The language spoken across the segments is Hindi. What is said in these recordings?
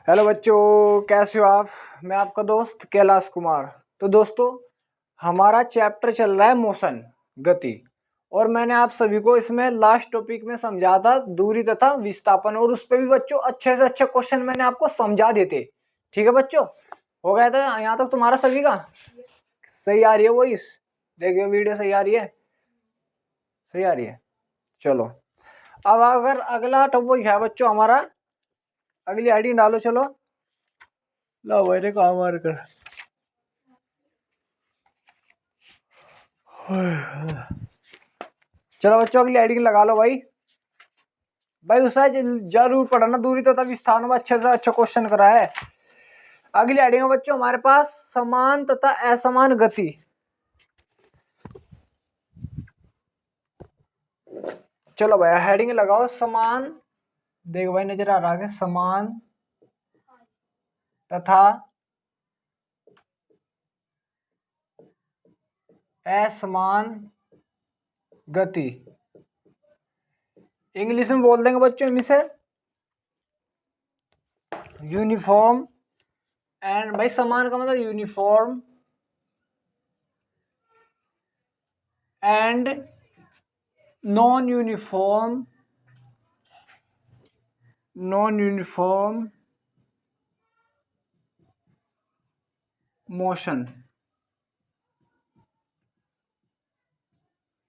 हेलो बच्चों, कैसे हो आप। मैं आपका दोस्त कैलाश कुमार। तो दोस्तों, हमारा चैप्टर चल रहा है मोशन, गति। और मैंने आप सभी को इसमें लास्ट टॉपिक में समझा था दूरी तथा विस्थापन, और उस पर भी बच्चों अच्छे से अच्छे क्वेश्चन मैंने आपको समझा देते। ठीक है बच्चों, हो गया था यहाँ तक तुम्हारा सभी का। सही आ रही है वॉइस? देखिए वीडियो सही आ रही है, सही आ रही है। चलो अब अगर अगला टॉपिक है बच्चों हमारा, अगली आईडी डालो। चलो लो मेरे काम मार कर। चलो बच्चों अगली हेडिंग लगा लो भाई। भाई उसे जरूर पढ़ना, दूरी तथा विस्थापन में अच्छे से अच्छा क्वेश्चन करा है। अगली हेडिंग में बच्चों हमारे पास समान तथा असमान गति। चलो भाई हेडिंग लगाओ समान। देखो भाई नजर आ रहा है, समान तथा असमान गति। इंग्लिश में बोल देंगे बच्चों इसे यूनिफॉर्म। एंड भाई समान का मतलब uniform and non uniform motion.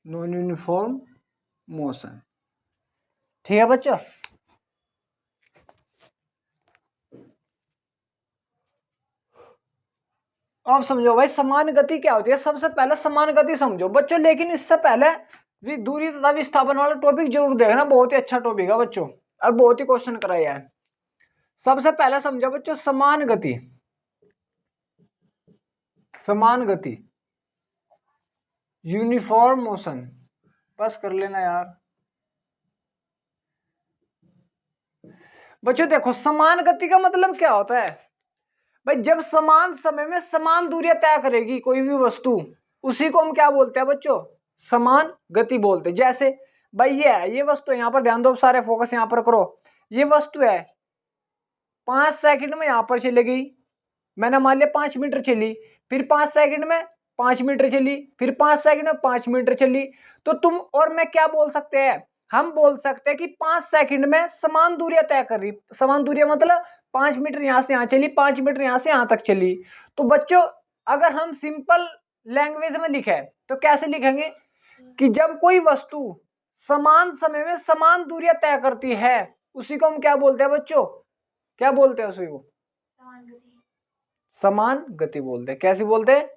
Non uniform motion. ठीक है बच्चों। अब समझो भाई समान गति क्या होती है। सबसे पहले समान गति समझो बच्चों, लेकिन इससे पहले दूरी तथा विस्थापन वाला टॉपिक जरूर देखना, बहुत ही अच्छा टॉपिक है बच्चों और बहुत ही क्वेश्चन कराया है। सबसे पहले समझो बच्चों समान गति। समान गति यूनिफॉर्म मोशन, बस कर लेना यार बच्चों। देखो समान गति का मतलब क्या होता है भाई, जब समान समय में समान दूरियां तय करेगी कोई भी वस्तु, उसी को हम क्या बोलते हैं बच्चों, समान गति बोलते हैं। जैसे भाई ये है, ये वस्तु है, यहां पर ध्यान दो, सारे फोकस यहां पर करो। ये वस्तु है 5 सेकंड में यहां पर चली गई, मैंने मान लिया 5 मीटर चली, फिर 5 सेकंड में 5 मीटर चली, फिर 5 सेकंड में 5 मीटर चली। तो तुम और मैं क्या बोल सकते हैं, हम बोल सकते हैं कि 5 सेकंड में समान दूरियां तय कर रही। समान दूरियां मतलब 5 मीटर यहां से यहां चली, 5 मीटर यहां से यहां तक चली। तो बच्चों अगर हम सिंपल लैंग्वेज में लिखे तो कैसे लिखेंगे कि जब कोई वस्तु समान समय में समान दूरियां तय करती है, उसी को हम क्या बोलते हैं बच्चों, क्या बोलते हैं उसी को, समान गति बोलते हैं। कैसी बोलते हैं,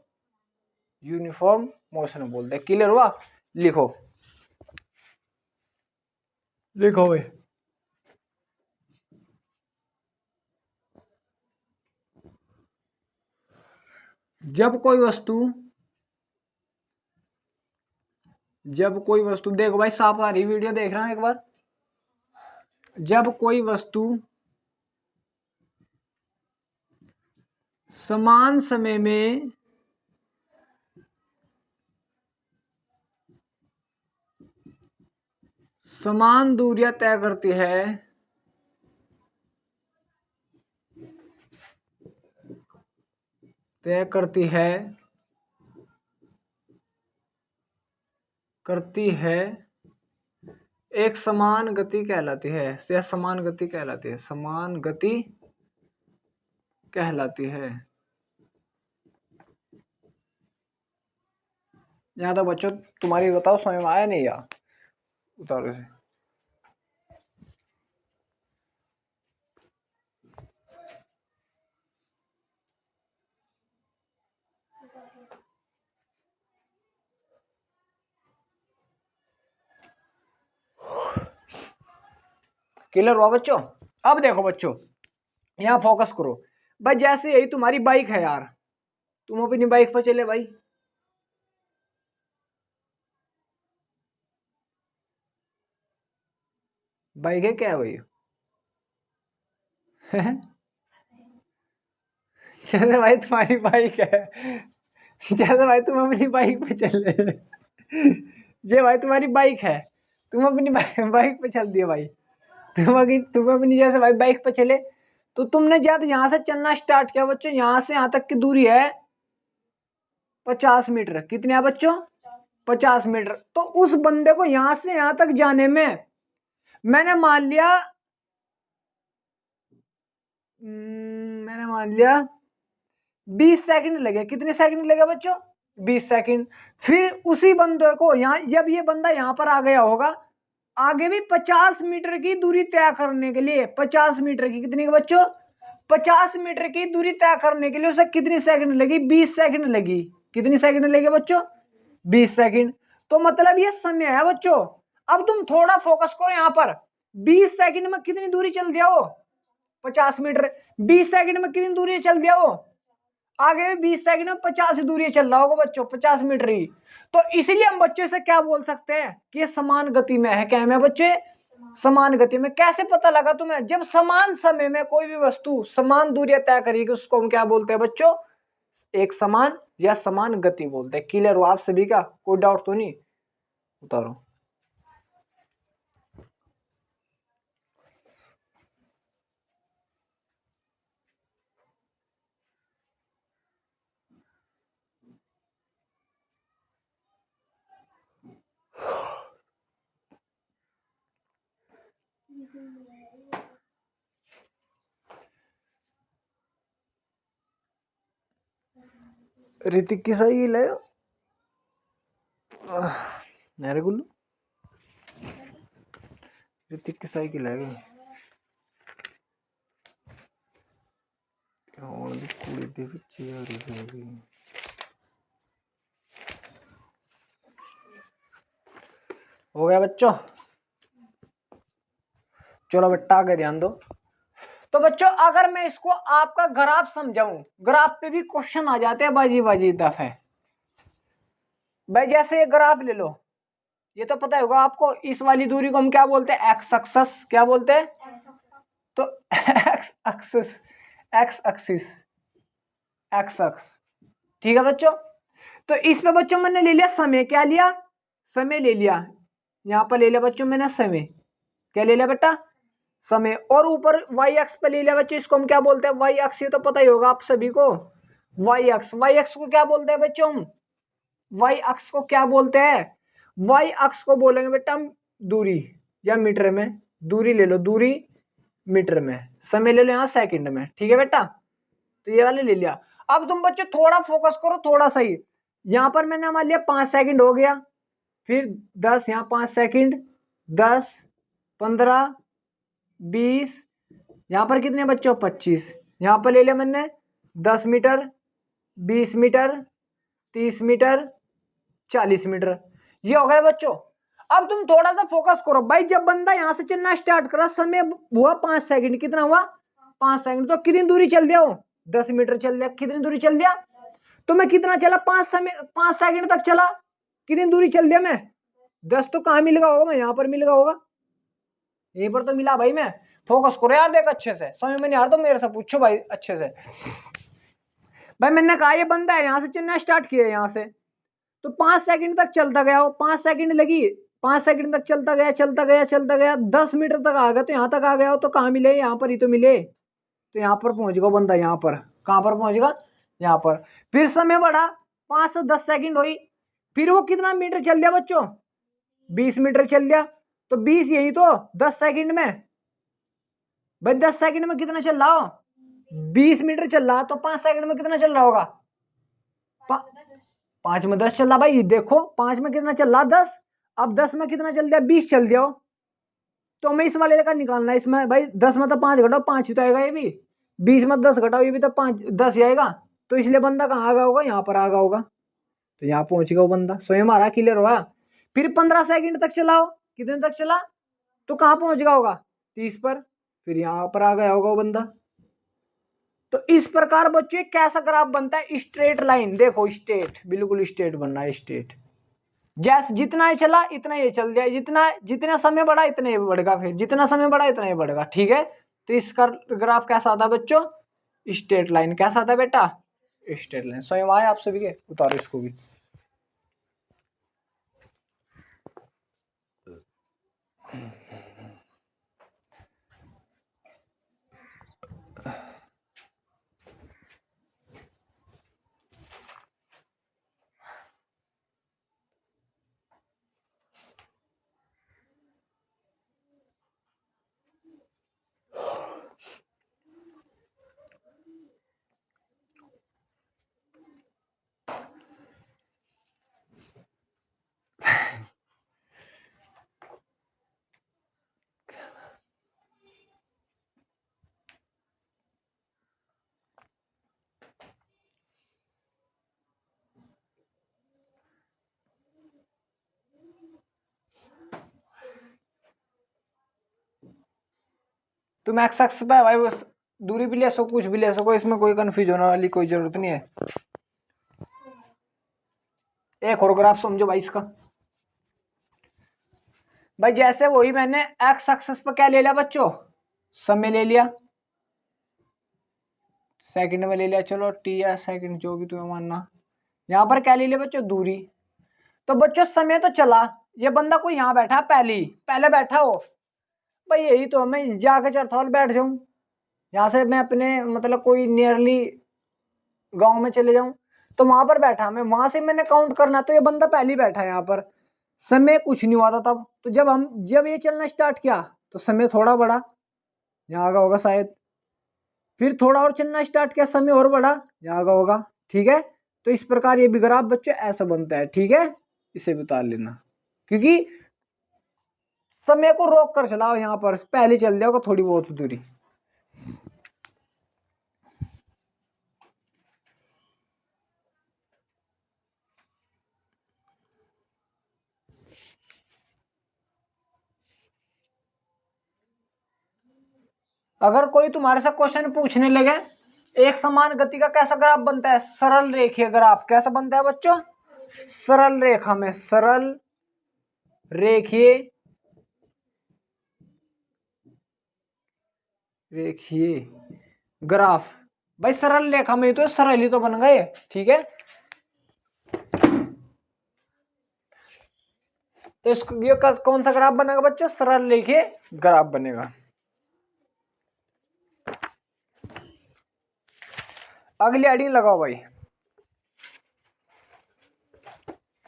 यूनिफॉर्म मोशन बोलते हैं। क्लियर हुआ? लिखो लिखो भाई। जब कोई वस्तु देखो भाई, साफ आ रही वीडियो, देख रहा है एक बार। जब कोई वस्तु समान समय में समान दूरियां तय करती है, करती है एक समान गति कहलाती है, या समान गति कहलाती है, समान गति कहलाती है। यहां तक बच्चों तुम्हारी बताओ समझ में आया नहीं यार, उतारो से। क्लियर हुआ बच्चों? अब देखो बच्चों, यहां फोकस करो भाई। जैसे यही तुम्हारी बाइक है यार, तुम अपनी बाइक पर चले भाई, बाइक है क्या है भाई जैसे भाई तुम्हारी बाइक है, जैसे भाई तुम अपनी बाइक पे चले, ये भाई तुम्हारी बाइक है, तुम अपनी बाइक पे चल दिए भाई। तुम अपनी जैसे भाई बाइक पे चले, तो तुमने जब यहां से चलना स्टार्ट किया बच्चों, यहां से यहां तक की दूरी है 50 मीटर। कितनी है बच्चों? 50 मीटर। तो उस बंदे को यहां से यहां तक जाने में मैंने मान लिया 20 सेकंड लगे। कितने सेकंड लगे बच्चों? 20 सेकंड। फिर उसी बंदे को यहां, जब ये बंदा यहां पर आ गया होगा, आगे भी 50 मीटर की दूरी तय करने के लिए, 50 मीटर की, कितनी बच्चों? 50 मीटर की दूरी तय करने के लिए उसे कितनी सेकंड लगी? 20 सेकंड लगी। कितनी सेकंड लगी बच्चों? 20 सेकंड। तो मतलब ये समय है बच्चों। अब तुम थोड़ा फोकस करो यहां पर, 20 सेकंड में कितनी दूरी चल दिया वो? 50 मीटर। 20 सेकंड में कितनी दूरी चल दिया वो? आगे भी 20 सेकंड में 50 दूरी चल रहा होगा बच्चों, 50 मीटर ही। तो इसीलिए हम बच्चों से क्या बोल सकते हैं कि ये समान गति में है। क्या है बच्चे? समान गति में। कैसे पता लगा तुम्हें? जब समान समय में कोई भी वस्तु समान दूरी तय करेगी, उसको हम क्या बोलते हैं बच्चों? एक समान या समान गति बोलते हैं। क्लियर हो आप सभी का? कोई डाउट तो नहीं? उतारो। ऋतिक की साइकिल है मेरे गुल्लू, ऋतिक की साइकिल है और भी कुड़ी दे पिछे आ रही है। हो गया बच्चों? चलो बेटा आगे ध्यान दो। तो बच्चों अगर मैं इसको आपका ग्राफ समझाऊं, ग्राफ पे भी क्वेश्चन आ जाते हैं बाजी बाजी दफे। भाई जैसे ये ग्राफ ले लो, ये तो पता होगा आपको, इस वाली दूरी को हम क्या बोलते हैं? X axis. क्या बोलते हैं? तो x axis, x axis, x x. ठीक है बच्चों? तो इस पे बच्चों मैंने ले लिया समय। क्या लिया? समय ले लिया। यहां पर ले लिया बच्चों मैंने समय। क्या ले लिया बेटा? समय। और ऊपर वाई एक्स पे ले लिया बच्चों, इसको हम क्या बोलते हैं? Y X. ये तो पता ही होगा आप सभी को, वाई एक्स। वाई एक्स को क्या बोलते हैं बच्चों? हम वाई अक्ष को क्या बोलते हैं? वाई अक्ष को बोलेंगे बेटा हम दूरी, या मीटर में। दूरी ले लो, दूरी मीटर में। समय ले लो यहां सेकंड में। ठीक है बेटा? तो ये वाले ले लिया। अब तुम बच्चों थोड़ा फोकस करो, थोड़ा सही। यहां पर मैंने मान लिया 5 सेकंड हो गया, फिर 10, यहां 5 सेकंड, 10, 15, 20, यहां पर कितने बच्चों? 25। यहां पर ले लिया मैंने 10 मीटर, 20 मीटर, 30 मीटर, 40 मीटर। ये हो गए बच्चों। अब तुम थोड़ा सा फोकस करो भाई, जब बंदा यहां से चलना स्टार्ट करा, समय हुआ 5 सेकंड। कितना हुआ? 5 सेकंड। तो कितनी दूरी चल दिया वो? 10 मीटर चल दिया। कितनी दूरी चल दिया? तो मैं कितना चला? 5 सेकंड तक चला। कितनी दूरी चल दिया मैं? 10। तो कहां मिल गया होगा? मैं यहां पर मिल गया होगा, यहीं पर तो मिला भाई। मैं फोकस करो यार, देख अच्छे से, समझ में नहीं आ रहा तो मेरे से पूछो भाई अच्छे से। भाई मैंने कहा ये बंदा है, यहां से चलना स्टार्ट किया, यहां से तो 5 सेकंड तक चलता गया वो, 5 सेकंड लगी, 5 सेकंड तक चलता गया, चलता गया, चलता गया, 10 मीटर तक आ गया। तो यहां तक आ गया हो, तो कहाँ मिले? यहाँ पर ही तो मिले। तो यहाँ पर पहुंच गया बंदा। यहाँ पर कहाँ पर पहुंचेगा? यहाँ पर। फिर समय बढ़ा, 5 से 10 सेकंड हुई, फिर वो कितना मीटर चल दिया बच्चों? 20 मीटर चल दिया। तो 20 यही तो 10 सेकंड में। भाई 10 सेकंड में कितना चल रहा हो? 20 मीटर चल रहा, तो 5 सेकंड में कितना चल रहा होगा? 5 में 10 चल रहा। भाई देखो 5 में कितना चल रहा? 10। अब 10 में कितना चल दिया? 20 चल दिया। तो हमें इस वाले का निकालना है। इसमें भाई 10 में तो 5 घटाओ, 5 ही तो आएगा। ये भी 20 में 10 घटाओ, ये भी तो 5, 10 ही आएगा। तो इसलिए बंदा कहाँ आ गया होगा? यहाँ पर आ गया होगा। तो यहाँ पहुंच गया वो बंदा। स्वयं आ रहा, क्लियर हुआ। फिर 15 सेकंड तक चलाओ। कितने तक चला? तो कहाँ पहुंच गया होगा? 30 पर। फिर यहाँ पर आ गया होगा वो बंदा। तो इस प्रकार बच्चों कैसा ग्राफ बनता है? Straight line. देखो स्ट्रेट, बिल्कुल स्ट्रेट बनना है, स्ट्रेट। जैसे जितना ये चला इतना ये चल दिया, जितना जितना समय बढ़ा इतना ये बढ़ेगा, फिर जितना समय बढ़ा इतना ये बढ़ेगा। ठीक है? तो इसका ग्राफ कैसा आता है बच्चों? Straight line. कैसा आता है बेटा? Straight line. स्वयं आए आप सभी के? उतारो इसको भी। तुम एक्स एक्स पे भाई वो दूरी भी ले सको, कुछ भी ले सको, इसमें कोई कंफ्यूज होने वाली कोई जरूरत नहीं है। एक और ग्राफ समझो भाई इसका। भाई जैसे वही मैंने एक्स एक्सिस पर क्या ले लिया बच्चों, समय ले लिया, सेकंड में ले लिया, चलो टी या सेकंड जो भी तुम्हें मानना। यहां पर क्या ले लिया बच्चों, दूरी। तो बच्चों समय तो चला, ये बंदा कोई यहाँ बैठा पहले बैठा हो, भाई यही तो मैं जाके चरथौल बैठ जाऊं, यहाँ से मैं अपने मतलब कोई नियरली गांव में चले जाऊं, तो वहां पर बैठा मैं, वहां से मैंने काउंट करना, तो ये बंदा पहले ही बैठा है यहाँ पर, समय कुछ नहीं हुआ था तब। तो जब ये चलना स्टार्ट किया तो समय थोड़ा बढ़ा, यहाँ का होगा शायद, फिर थोड़ा और चलना स्टार्ट किया, समय और बढ़ा, यहाँ का होगा। ठीक है, तो इस प्रकार ये भी ग्राफ बच्चों ऐसा बनता है। ठीक है, इसे भी उतार लेना, क्योंकि समय को रोक कर चलाओ, यहाँ पर पहले चल जाओगे थोड़ी बहुत दूरी। अगर कोई तुम्हारे से क्वेश्चन पूछने लगे एक समान गति का कैसा ग्राफ बनता है, सरल रेखीय ग्राफ कैसा बनता है बच्चों, सरल रेखा में सरल रेखीय ग्राफ, भाई सरल रेखा में तो सरल ही तो बन गए। ठीक है, तो इसको ये कौन सा ग्राफ बनेगा बच्चों, सरल रेखीय ग्राफ बनेगा। अगली हेडिंग लगाओ भाई,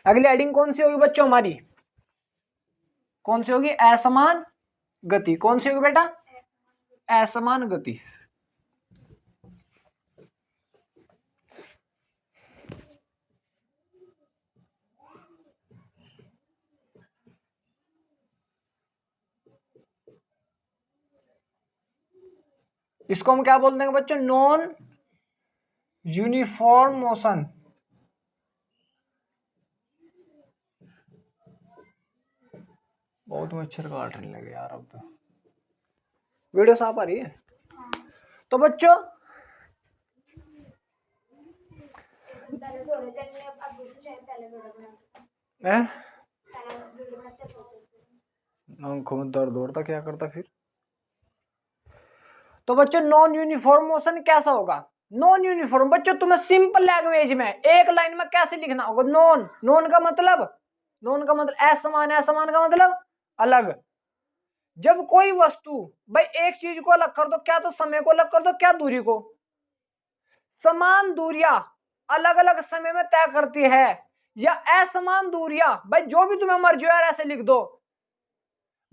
अगली हेडिंग कौन सी होगी बच्चों हमारी, कौन सी होगी, असमान गति। कौन सी होगी बेटा, असमान गति। इसको हम क्या बोलते हैं बच्चों, नॉन यूनिफॉर्म मोशन। बहुत मच्छर काटने लगे यार, अब तो वीडियो साफ आ रही है। तो बच्चों आंखों में दर्द होता क्या करता फिर। तो बच्चों नॉन यूनिफॉर्म मोशन कैसा होगा, नॉन यूनिफॉर्म बच्चों तुम्हें सिंपल लैंग्वेज में एक लाइन में कैसे लिखना होगा, नॉन, नॉन का मतलब, नॉन का मतलब असमान, असमान का मतलब अलग। जब कोई वस्तु, भाई एक चीज को अलग कर दो, क्या तो समय को अलग कर दो, क्या दूरी को, समान दूरियां अलग अलग समय में तय करती है, या असमान दूरियां, भाई जो भी तुम्हें मर्जी हो यार ऐसे लिख दो।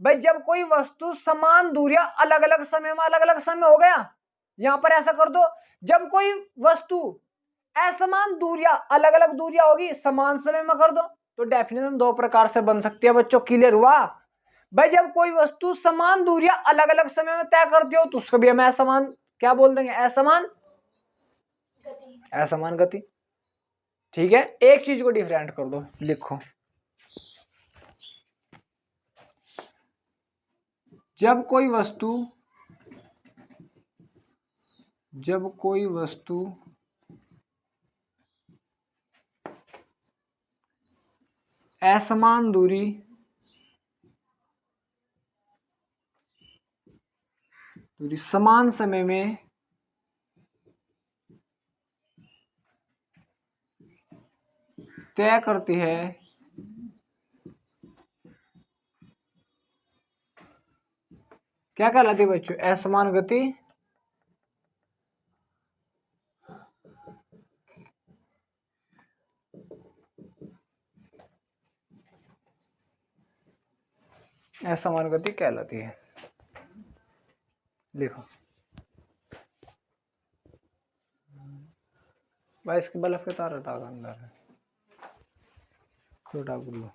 भाई जब कोई वस्तु समान दूरियां अलग अलग समय में, अलग अलग समय हो गया, यहां पर ऐसा कर दो, जब कोई वस्तु असमान दूरियां अलग अलग दूरियां होगी समान समय में कर दो। तो डेफिनेशन दो प्रकार से बन सकती है बच्चों, क्लियर हुआ। भाई जब कोई वस्तु समान दूरियां अलग अलग समय में तय करती हो तो उसको भी हम असमान क्या बोल देंगे, असमान असमान गति। ठीक है, एक चीज को डिफरेंट कर दो, लिखो जब कोई वस्तु असमान दूरी समान समय में तय करती है, क्या कहलाती है बच्चों, असमान गति। असमान गति कहलाती है, लिखो भाई। इसके बल्ब के तार हटा कर अंदर है, छोटा गुल्लू।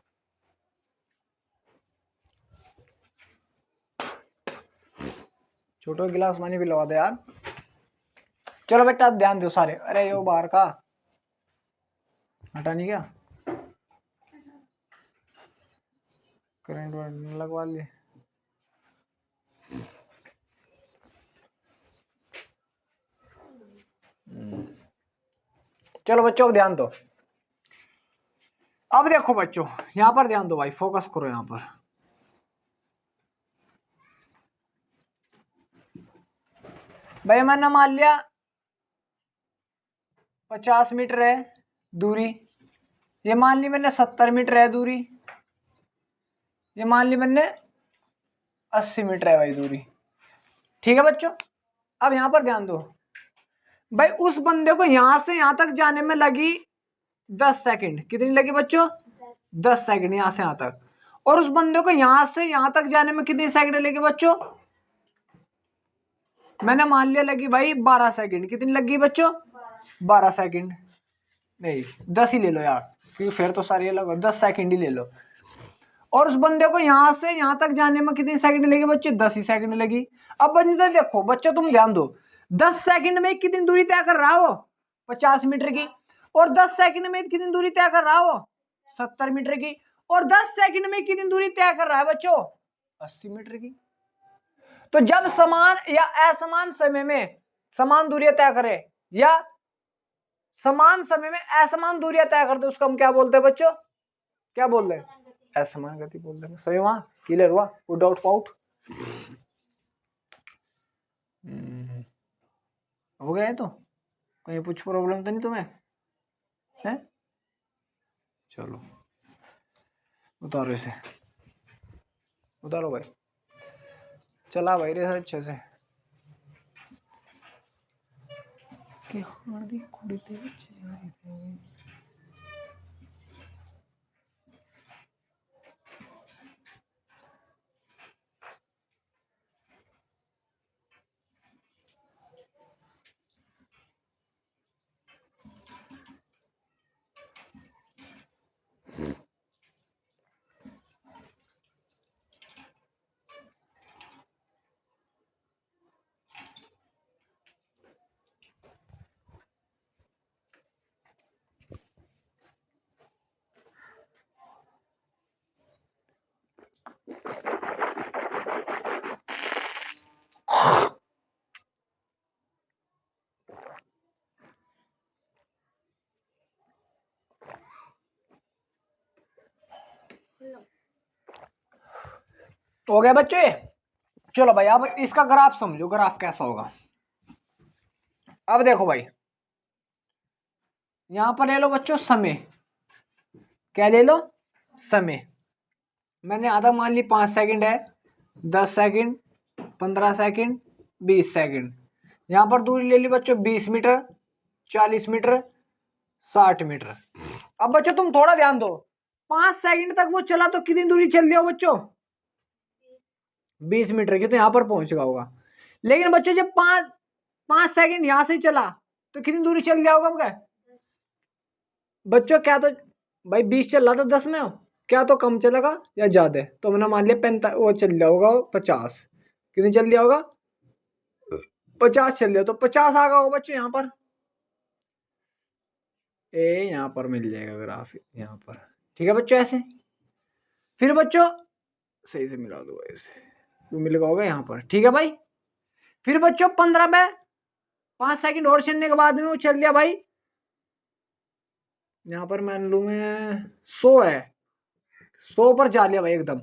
छोटा गिलास पानी भी लगा दे यार। चलो बेटा ध्यान दो सारे, अरे यो बाहर का हटा नहीं क्या, करंट लगवा लिए। चलो बच्चों अब ध्यान दो। अब देखो बच्चों यहां पर ध्यान दो भाई, फोकस करो यहां पर। भाई मैंने मान लिया 50 मीटर है दूरी, ये मान ली मैंने 70 मीटर है दूरी, ये मान ली मैंने 80 मीटर है भाई दूरी। ठीक है बच्चों, अब यहां पर ध्यान दो भाई, उस बंदे को यहां से यहां तक जाने में लगी 10 सेकंड। कितनी लगी बच्चों? 10 सेकंड यहां से यहां तक। और उस बंदे को यहां से यहां तक जाने में कितनी सेकंड लगी बच्चों? मैंने मान लिया लगी भाई 12 सेकंड। कितनी लगी बच्चों? 12 सेकंड, नहीं 10 ही ले लो यार, क्योंकि फिर तो सारी अलग, 10 सेकंड ही ले लो। और उस बंदे को यहां से यहां तक जाने में कितनी सेकंड लगी बच्चे? 10 ही सेकंड लगी। अब बंदे देखो बच्चों, तुम ध्यान दो, 10 सेकंड में कितनी दूरी तय कर रहा हो? 50 मीटर की। और 10 सेकंड में कितनी दूरी तय कर रहा हो? 70 मीटर की। और 10 सेकंड में कितनी दूरी तय कर रहा है बच्चों? 80 मीटर की। तो जब समान या असमान समय में समान दूरियां तय करे या समान समय में असमान दूरियां तय करते, उसको हम क्या बोलते हैं बच्चों? क्या बोल रहे हैं? असमान गति बोल देंगे। सही, वहां क्लियर हुआ? कोई डाउट पाउट हो गया है? तो कहीं कुछ प्रॉब्लम तो नहीं तुम्हें है? चलो उतारो इसे, उतारो भाई, चला भाई रे अच्छे से। हो गया बच्चे? चलो भाई अब इसका ग्राफ समझो, ग्राफ कैसा होगा। अब देखो भाई, यहां पर ले लो बच्चों समय। क्या ले लो? समय। मैंने आधा मान ली 5 सेकंड है, 10 सेकंड, 15 सेकंड, 20 सेकंड। यहां पर दूरी ले ली बच्चों 20 मीटर, 40 मीटर, 60 मीटर। अब बच्चों तुम थोड़ा ध्यान दो, 5 सेकंड तक वो चला तो कितनी दूरी चल दिया बच्चों? 20 मीटर की, तो यहां पर पहुंच गया होगा। लेकिन बच्चों जब 5 सेकंड यहां से चला तो कितनी दूरी चल गया होगा? क्या बच्चों, क्या तो भाई 20 चल रहा था 10 में हो, क्या तो कम चलेगा या ज्यादा? तो मैंने मान लिया 45, वो चल लिया होगा 50। कितनी चल लिया होगा? 50 चल लिया, तो 50 आ गया होगा बच्चों यहाँ पर। ए यहाँ पर मिल जाएगा ग्राफ यहाँ पर। ठीक है बच्चों, ऐसे फिर बच्चों सही से मिला दो ऐसे, तो मिल गया होगा यहाँ पर। ठीक है भाई, फिर बच्चों 15 में 5 सेकंड और चलने के बाद में वो चल लिया भाई, यहाँ पर मान लू मैं 100 है, 100 पर जा लिया भाई एकदम,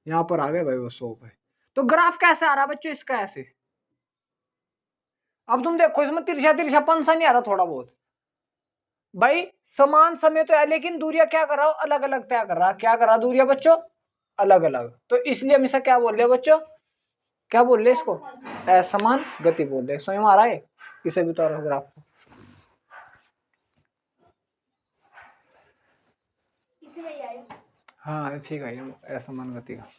यहाँ पर आ गए भाई वो 100 पे। तो ग्राफ कैसे आ रहा बच्चों इसका? ऐसे अब तुम देखो, इसमें तिरछा तिरछापन सा नहीं आ रहा थोड़ा बहुत भाई? समान समय तो है, लेकिन दूरियां क्या कर रहा हो? अलग अलग तय कर रहा। क्या कर रहा दूरियां बच्चों? अलग अलग। तो इसलिए हम इसे क्या बोल रहे हैं बच्चों? क्या बोल रहे हैं इसको? असमान गति बोल रहे हैं। स्वयं आ रहा है, इसे भी उतारो ग्राफ को। हाँ ठीक है, असमान गति का।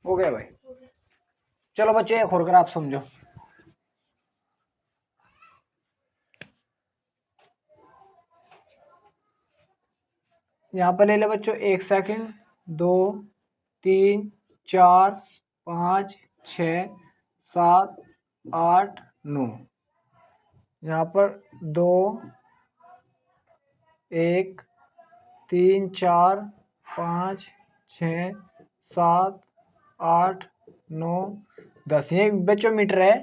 हो गया भाई। चलो बच्चे एक और ग्राफ समझो। यहाँ पर ले ले बच्चों 1 सेकंड, 2, 3, 4, 5, 6, 7, 8, 9। यहाँ पर 2, 1, 3, 4, 5, 6, 7, 8, 9, 10। ये बच्चों मीटर है,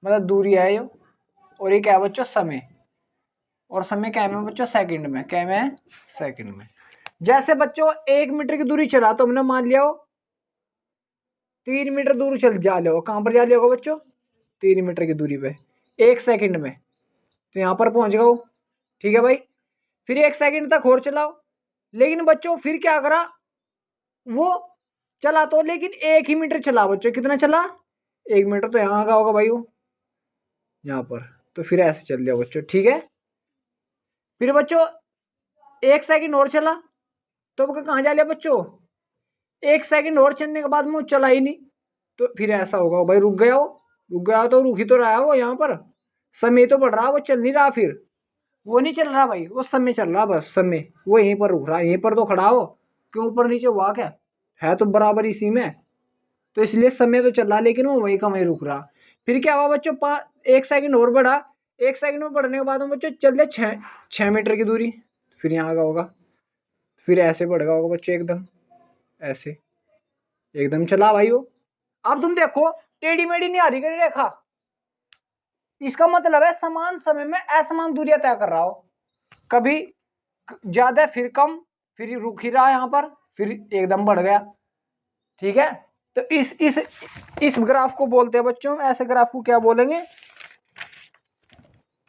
मतलब दूरी है ये। और ये क्या है बच्चों? समय। और समय क्या है बच्चों? सेकंड में। क्या में? सेकंड में। जैसे बच्चों 1 मीटर की दूरी चला तो हमने मान लिया हो 3 मीटर दूर चल जा लिया हो। कहां पर जा लिया होगा बच्चों? 3 मीटर की दूरी पे 1 सेकंड में, तो यहां पर पहुंच गए। ठीक है भाई। फिर 1 सेकंड तक और चलाओ, लेकिन बच्चों फिर क्या करा वो? चला तो लेकिन 1 ही मीटर चला बच्चों। कितना चला? 1 मीटर। तो यहां का होगा भाई वो, यहां पर। तो फिर ऐसे चल दिया बच्चों। ठीक है। फिर बच्चों 1 सेकंड और चला तो कहां जा लिया बच्चों? 1 सेकंड और चलने के बाद में वो चला ही नहीं, तो फिर ऐसा होगा भाई रुक गया। वो रुक गया तो रुक ही तो रहा है वो। यहाँ पर समय तो बढ़ रहा, वो चल नहीं रहा। फिर वो नहीं चल रहा भाई, वो समय चल रहा। बस समय वो यहीं पर रुक रहा है, यहीं पर तो खड़ा हो। क्यों ऊपर नीचे हुआ क्या है? तो बराबर इसी में, तो इसलिए समय तो चल रहा लेकिन वो वहीं का वहीं रुक रहा। फिर क्या हुआ बच्चों? 1 सेकंड और बढ़ा। 1 सेकंड में बढ़ने के बाद में बच्चों चल रहे 6 मीटर की दूरी। फिर यहाँ का होगा, फिर ऐसे बढ़ेगा होगा बच्चों, एकदम ऐसे एकदम चला भाई वो। अब तुम देखो टेढ़ी मेढ़ी नहीं आ रही करी रेखा, इसका मतलब है समान समय में असमान दूरियां तय कर रहा हो। कभी ज्यादा फिर कम, फिर रुक ही रहा यहाँ पर, फिर एकदम बढ़ गया। ठीक है। तो इस ग्राफ को बोलते हैं बच्चों, ऐसे ग्राफ को क्या बोलेंगे?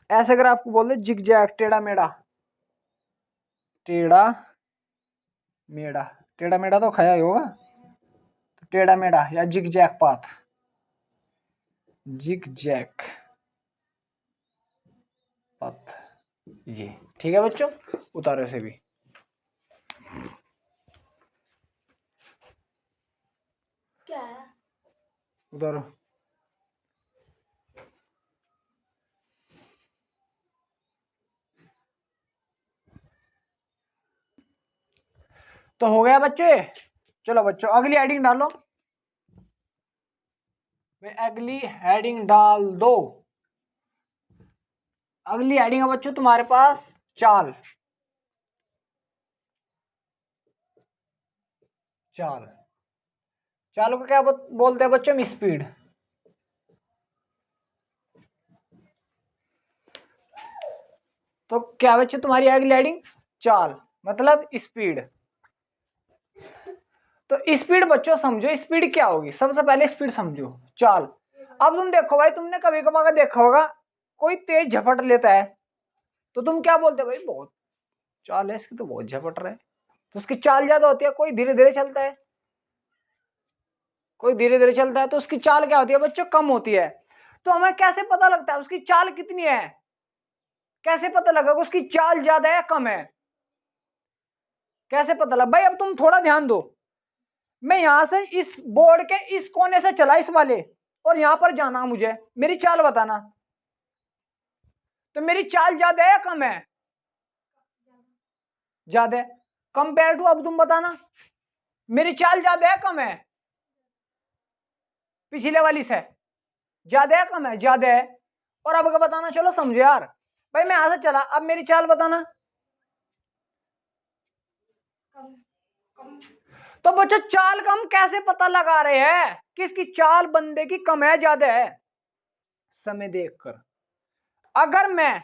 ऐसे ग्राफ को बोलते जिगजैग, टेढ़ा मेढ़ा। टेढ़ा मेढ़ा, टेढ़ा मेढ़ा तो खाया ही होगा। तो टेढ़ा मेढ़ा या जिगजैग पाथ, जिगजैग पाथ ये। ठीक है बच्चों, उतारो से भी। क्या है? उतारो। तो हो गया बच्चे। चलो बच्चों अगली हेडिंग डालो। अगली हेडिंग डाल दो। अगली हेडिंग है बच्चों तुम्हारे पास चाल। चाल, चाल को क्या बोलते हैं बच्चों? स्पीड। तो क्या बच्चों तुम्हारी अगली हेडिंग? चाल मतलब स्पीड। तो स्पीड बच्चों समझो, स्पीड क्या होगी? सबसे पहले स्पीड समझो। चाल। अब तुम देखो भाई, तुमने कभी कभार देखा होगा कोई तेज झपट लेता है, तो तुम क्या बोलते हो? भाई बहुत चाल है इसकी, तो बहुत झपट रहा है। तो उसकी चाल ज्यादा होती है। कोई धीरे धीरे चलता है, कोई धीरे धीरे चलता है, तो उसकी चाल क्या होती है बच्चों? कम होती है। तो हमें कैसे पता लगता है उसकी चाल कितनी है? कैसे पता लगेगा उसकी चाल ज्यादा है कम है? कैसे पता लगा भाई? अब तुम थोड़ा ध्यान दो। मैं यहां से इस बोर्ड के इस कोने से चला, इस वाले, और यहां पर जाना मुझे, मेरी चाल बताना। तो मेरी चाल ज्यादा है या कम है? ज्यादा है। कंपेयर टू, अब तुम बताना मेरी चाल ज्यादा है कम है? पिछले वाली से ज्यादा है कम है? ज्यादा है। और अब क्या बताना? चलो समझो यार। भाई मैं यहां से चला, अब मेरी चाल बताना। तो बच्चों चाल का हम कैसे पता लगा रहे हैं किसकी चाल बंदे की कम है ज्यादा है? समय देखकर। अगर मैं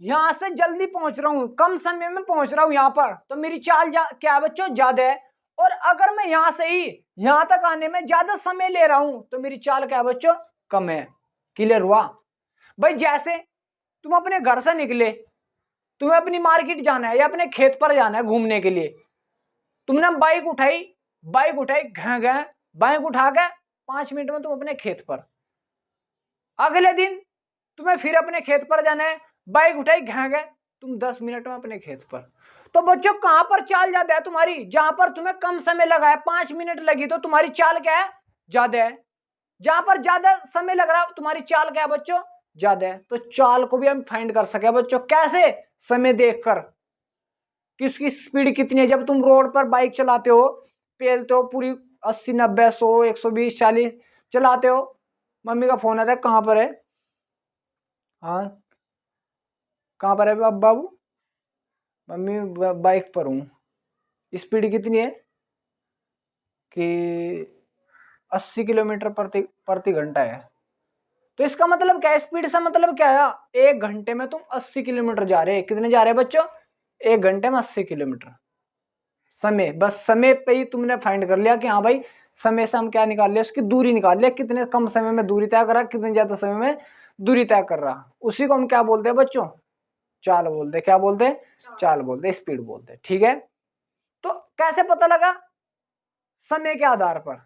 यहां से जल्दी पहुंच रहा हूं, कम समय में पहुंच रहा हूं यहां पर, तो मेरी चाल क्या है बच्चों? ज्यादा है। और अगर मैं यहां से ही यहां तक आने में ज्यादा समय ले रहा हूं, तो मेरी चाल क्या है बच्चों? कम है। क्लियर हुआ भाई? जैसे तुम अपने घर से निकले, तुम्हें अपनी मार्केट जाना है या अपने खेत पर जाना है घूमने के लिए, तुमने बाइक उठाई, बाइक उठा के 5 मिनट में तुम अपने खेत पर। अगले दिन तुम्हें फिर अपने खेत पर जाना है, बाइक उठाई, तुम 10 मिनट में अपने खेत पर। तो बच्चों कहां पर चाल ज्यादा है तुम्हारी? जहां पर तुम्हें कम समय लगा है, 5 मिनट लगी, तो तुम्हारी चाल क्या है? ज्यादा है। जहां पर ज्यादा समय लग रहा है, तुम्हारी चाल क्या है बच्चों? ज्यादा है। तो चाल को भी हम फाइंड कर सके बच्चों, कैसे? समय देखकर। कि उसकी स्पीड कितनी है। जब तुम रोड पर बाइक चलाते हो, पेलते हो पूरी 80 90 100 120 40 चलाते हो, मम्मी का फोन आता है, कहाँ पर है, हाँ कहाँ पर है बाबू, मम्मी बाइक पर हूँ, स्पीड कितनी है कि 80 किलोमीटर प्रति प्रति घंटा है। तो इसका मतलब क्या है, स्पीड से मतलब क्या है, 1 घंटे में तुम 80 किलोमीटर जा रहे हैं। कितने जा रहे हैं बच्चों, 1 घंटे में 80 किलोमीटर। समय, बस समय पे ही तुमने फाइंड कर लिया कि हाँ भाई समय से हम क्या निकाल लिया, उसकी दूरी निकाल लिया, कितने कम समय में दूरी तय कर रहा, कितने ज्यादा समय में दूरी तय कर रहा। उसी को हम क्या बोलते हैं बच्चों, चाल बोलते हैं। क्या बोलते हैं, चाल बोलते हैं, स्पीड बोलते हैं। ठीक है, तो कैसे पता लगा, समय के आधार पर।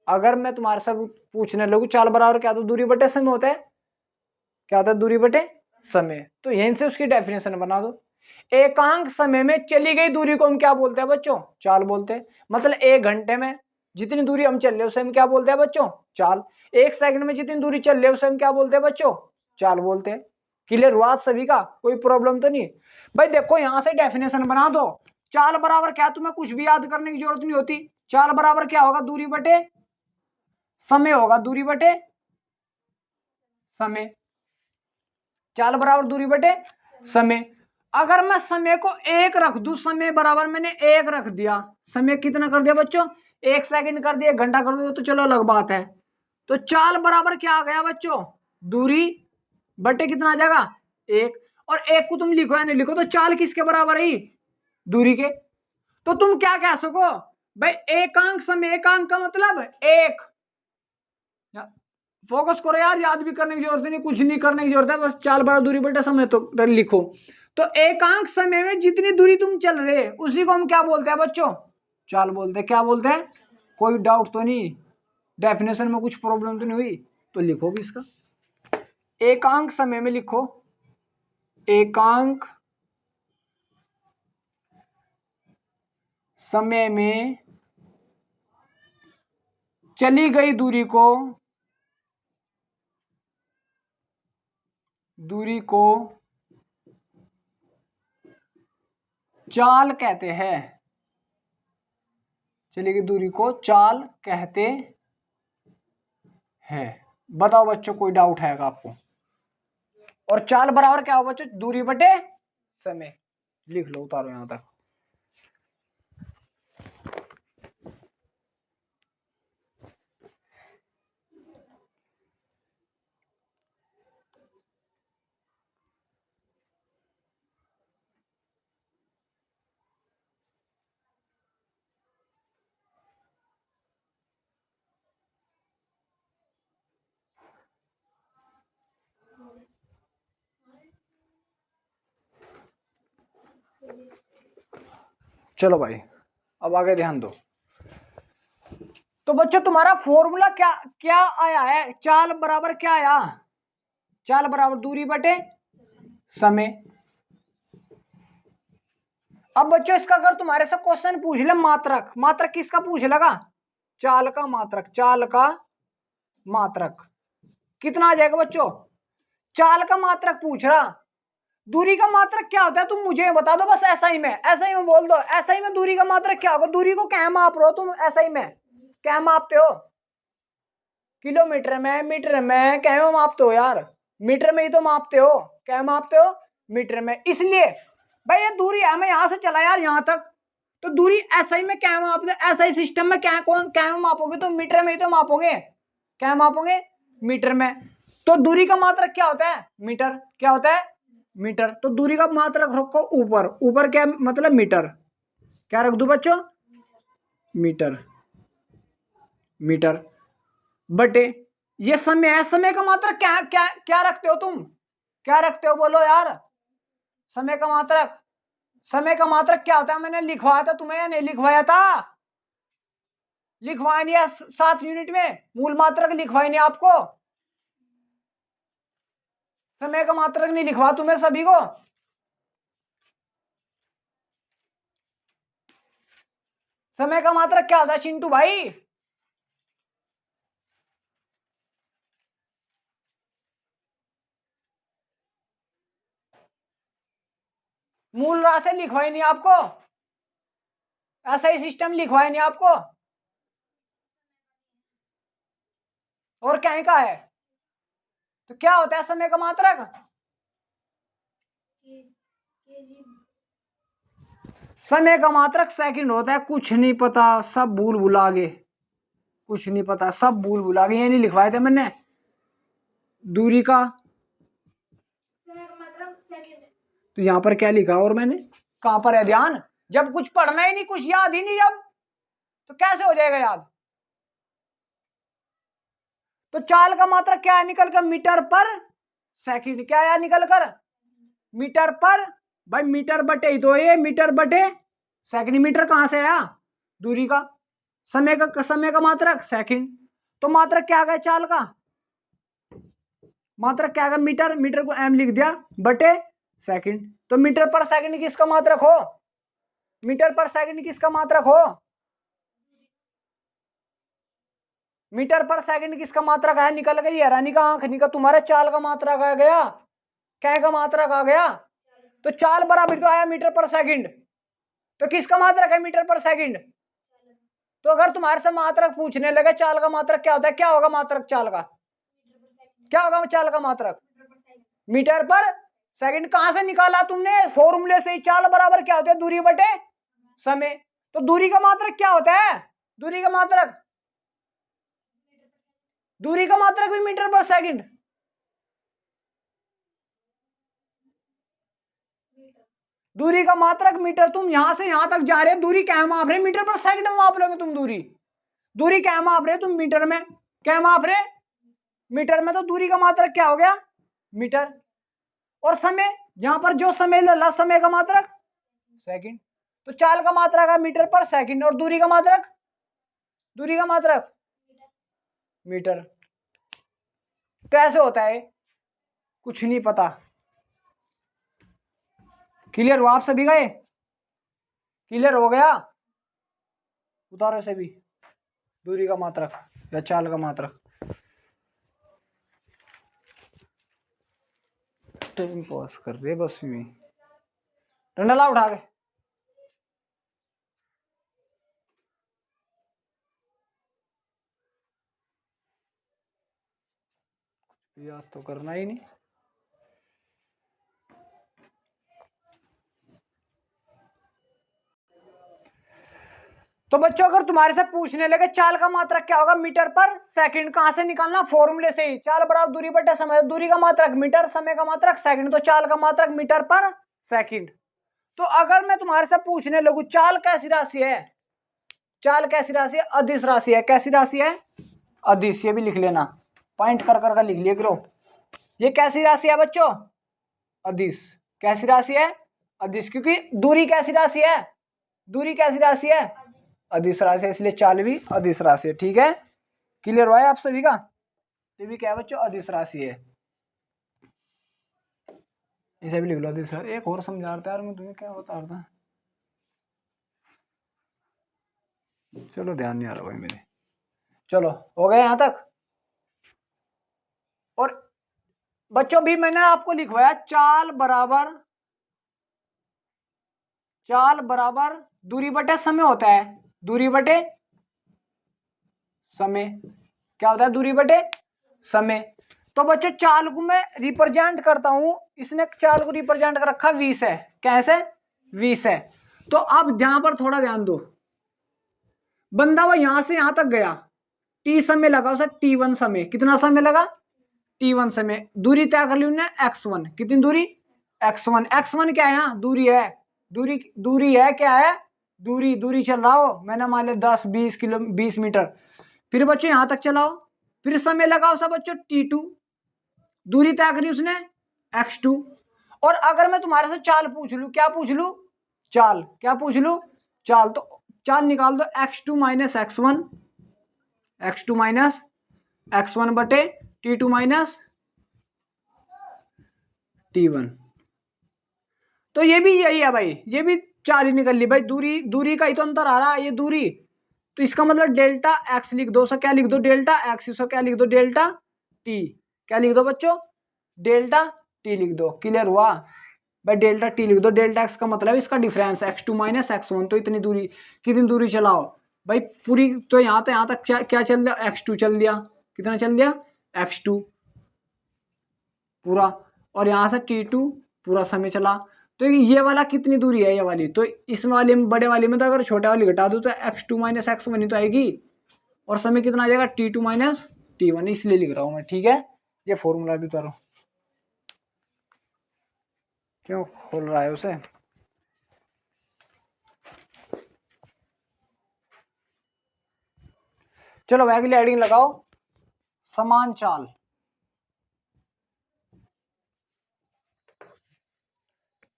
अगर मैं तुम्हारे साथ पूछने लगूं चाल बराबर क्या, तो दूरी बटे समय होता है। क्या होता है, दूरी बटे समय। तो यहीं से उसकी डेफिनेशन बना दो। एकांक समय में चली गई दूरी को हम क्या बोलते हैं बच्चों, चाल बोलते हैं। मतलब 1 घंटे में जितनी दूरी हम चल रहे हैं उसे हम क्या बोलते हैं बच्चों, चाल। 1 सेकंड में जितनी दूरी चल रही है उसे हम क्या बोलते हैं बच्चों, चाल बोलते हैं। क्लियर हुआ आप सभी का, कोई प्रॉब्लम तो नहीं। भाई देखो यहां से डेफिनेशन बना दो। चाल बराबर क्या, तुम्हें कुछ भी याद करने की जरूरत नहीं होती। चाल बराबर क्या होगा, दूरी बटे समय होगा, दूरी बटे समय। चाल बराबर दूरी बटे समय। अगर मैं समय को 1 रख दूं, समय बराबर मैंने 1 रख दिया, समय कितना कर दिया बच्चों, 1 सेकंड कर दिया, 1 घंटा कर दिया, तो चलो अलग बात है। तो चाल बराबर क्या आ गया बच्चों, दूरी बटे कितना आ जाएगा, 1। और 1 को तुम लिखो या नहीं लिखो, तो चाल किसके बराबर है, दूरी के। तो तुम क्या कह सको भाई, एकांक समय, एकांक का मतलब 1। फोकस करो यार, याद भी करने की जरूरत नहीं, कुछ नहीं करने की जरूरत है, बस चाल बराबर दूरी बटे समय तो लिखो। तो एकांक समय में जितनी दूरी तुम चल रहे उसी को हम क्या बोलते हैं बच्चों, चाल बोलते हैं। क्या बोलते हैं, कोई डाउट तो नहीं, डेफिनेशन में कुछ प्रॉब्लम तो नहीं हुई, तो लिखो भी इसका। एकांक समय में लिखो, एकांक समय में चली गई दूरी को चाल कहते हैं। चली गई दूरी को चाल कहते हैं। बताओ बच्चों, कोई डाउट है आपको। और चाल बराबर क्या हो बच्चों, दूरी बटे समय। लिख लो, उतारो यहां तक। चलो भाई, अब आगे ध्यान दो। तो बच्चों तुम्हारा फॉर्मूला क्या क्या आया है, चाल बराबर क्या आया, चाल बराबर दूरी बटे समय। अब बच्चों इसका अगर तुम्हारे से क्वेश्चन पूछ ले, मात्रक, मात्रक किसका पूछ लगा, चाल का मात्रक, चाल का मात्रक कितना आ जाएगा बच्चों, चाल का मात्रक पूछ रहा। दूरी का मात्रक क्या होता है तुम मुझे बता दो, बस ऐसा ही में, ऐसा ही में बोल दो, ऐसा ही में दूरी का मात्रक क्या होगा। दूरी को क्या माप रहे हो तुम, ऐसा ही में क्या मापते हो, किलोमीटर में, मीटर में, क्या में मापते हो यार, मीटर में ही तो मापते हो, क्या मापते हो, मीटर में। इसलिए भाई ये दूरी है, मैं यहां से चला यार यहां तक, तो दूरी ऐसा ही में क्या मापते, ऐसा ही सिस्टम में क्या कौन क्या में मापोगे, तो मीटर में ही तो मापोगे, क्या मापोगे, मीटर में। तो दूरी का मात्रक क्या होता है, मीटर। क्या होता है, मीटर। तो दूरी का मात्रक रखो ऊपर, ऊपर क्या मतलब मीटर, क्या रख दू बच्चों, मीटर, मीटर बटे ये समय है। समय का मात्रक क्या क्या क्या रखते हो तुम, क्या रखते हो बोलो यार, समय का मात्रक। समय का मात्रक क्या होता है, मैंने लिखवाया था तुम्हें या नहीं लिखवाया था, लिखवाया नहीं 7 यूनिट में, मूल मात्रक लिखवाई नहीं आपको, समय का मात्रक नहीं लिखवा तुम्हें सभी को। समय का मात्रक क्या होता है चिंटू भाई, मूल राशि लिखवाई नहीं आपको, ऐसा ही सिस्टम लिखवाया नहीं आपको, और क्या का है? तो क्या होता है समय का मात्रक? समय का मात्रक सेकंड होता है। कुछ नहीं पता, सब भूल भुला गए, कुछ नहीं पता, सब भूल भुला गए। ये नहीं लिखवाए थे मैंने दूरी का, तो यहां पर क्या लिखा और मैंने, कहां पर है ध्यान? जब कुछ पढ़ना ही नहीं, कुछ याद ही नहीं, जब तो कैसे हो जाएगा याद? तो चाल का मात्रक क्या है निकल कर? मीटर पर सेकंड। क्या है निकल कर? मीटर पर, भाई मीटर बटे ही तो ये, मीटर बटे सेकंड। मीटर कहां से आया? दूरी का। समय का मात्रक सेकंड। तो मात्रक क्या आ गया चाल का? मात्रक क्या आ गया? मीटर। मीटर को एम लिख दिया बटे सेकंड। तो मीटर पर सेकंड किसका मात्रक हो? मीटर पर सेकंड किसका मात्रक हो? मीटर पर सेकंड किसका मात्रक है? निकल गई हैरानी का आंख निकल, तुम्हारे चाल का मात्रक आ गया। क्या का मात्रक आ गया? तो चाल बराबर तो आया मीटर पर सेकंड, तो किसका मात्रक है मीटर पर सेकंड? तो अगर तुम्हारे से मात्रक पूछने लगे चाल का मात्रक क्या होता है, क्या होगा मात्रक चाल का? क्या होगा चाल का मात्रक? मीटर पर सेकंड। कहां से निकाला तुमने? फॉर्मूले से ही। चाल बराबर क्या होता है? दूरी बटे समय। तो दूरी का मात्रक क्या होता है? दूरी का मात्रक, दूरी का मात्रक भी मीटर पर सेकंड। दूरी का मात्रक मीटर। तुम यहां से यहां तक जा रहे हो, दूरी क्या माप रहे? मीटर पर सेकंड में माप लोगे तुम दूरी। दूरी क्या माप रहे तुम? मीटर में। क्या माप रहे? मीटर में। तो दूरी का मात्रक क्या हो गया? मीटर। और समय, यहां पर जो समय लला, समय का मात्रक सेकंड। तो चाल का मात्रक है मीटर पर सेकंड, और दूरी का मात्रक, दूरी का मात्रक मीटर। तो ऐसे होता है, कुछ नहीं पता। क्लियर हुआ आप सभी का? ये क्लियर हो गया? उतारो से भी दूरी का मात्रक या चाल का मात्रक। टाइम पास कर रहे बस में, डंडा उठा के। याद तो करना ही नहीं। तो बच्चों अगर तुम्हारे से पूछने लगे चाल का मात्रक क्या होगा मीटर पर सेकंड, कहां से निकालना? फॉर्मूले से ही। चाल बराबर दूरी बटे समय। दूरी का मात्रक मीटर, समय का मात्रक सेकंड। तो चाल का मात्रक मीटर पर सेकंड। तो अगर मैं तुम्हारे से पूछने लगूं चाल कैसी राशि है? चाल कैसी राशि है? अदिश राशि है। कैसी राशि है? अदिश। ये भी लिख लेना, पॉइंट कर कर लिख लिया करो। ये कैसी राशि है बच्चों? अदिश। कैसी राशि है? अदिश। क्योंकि दूरी कैसी राशि है? दूरी कैसी राशि है? अदिश राशि है, इसलिए चाल भी अदिश राशि है। ठीक है, क्लियर हुआ है आप सभी का? ये भी क्या है बच्चों? अदिश राशि है। इसे भी लिख लो अदिश राशि। एक और समझा रहा था यार मैं तुम्हें, क्या बता रहा था, चलो ध्यान नहीं आ रहा भाई मेरे। चलो हो गया यहां तक। और बच्चों भी मैंने आपको लिखवाया चाल बराबर, चाल बराबर दूरी बटे समय होता है। दूरी बटे समय क्या होता है? दूरी बटे समय। तो बच्चों चाल को मैं रिप्रेजेंट करता हूं, इसने चाल को रिप्रेजेंट कर रखा 20 है। कैसे? 20 है। तो अब यहां पर थोड़ा ध्यान दो, बंदा वो यहां से यहां तक गया, टी समय लगा उसे, T1 समय। कितना समय लगा? T1 समय। दूरी तय कर ली उन्होंने x1। कितनी दूरी? x1। x1 क्या है? यहाँ दूरी है। दूरी, दूरी है, क्या है? दूरी। दूरी चल रहा हो, मैंने मान लिया 10-20 मीटर। फिर बच्चों यहां तक चलाओ, फिर समय लगाओ सब बच्चों T2। दूरी तय करी उसने x2। और अगर मैं तुम्हारे से चाल पूछ लू, क्या पूछ लू? चाल। क्या पूछ लू? चाल। तो चाल निकाल दो x2 minus x1, x2 minus x1 बटे T2 माइनस T1। तो ये भी यही है भाई, ये भी चाल ही निकल ली भाई। दूरी, दूरी का ही तो अंतर आ रहा है, ये दूरी। तो इसका मतलब डेल्टा x लिख दो। सो क्या लिख दो? Delta x। सो क्या लिख दो? Delta t। क्या लिख दो बच्चों? डेल्टा t लिख दो। क्लियर हुआ? भाई डेल्टा टी लिख दो। डेल्टा एक्स का मतलब इसका डिफरेंस x2 माइनस x1, तो इतनी दूरी, कितनी दूरी चलाओ भाई पूरी, तो यहाँ तक क्या क्या चल दिया, x2 चल दिया। कितना चल दिया, x2 पूरा, और यहाँ से t2 पूरा समय चला। तो ये वाला कितनी दूरी है, ये वाली, तो इस वाले में, बड़े वाले में, तो अगर छोटे वाली घटा दूँ तो x2 माइनस x1 ही तो आएगी, और समय कितना आ जाएगा, t2 माइनस t1, इसलिए लिख रहा हूँ मैं। ठीक है, ये फॉर्मूला भी उतारो। क्यों खोल रहा है उसे, चलो अगली हेडिंग लगाओ, समान चाल।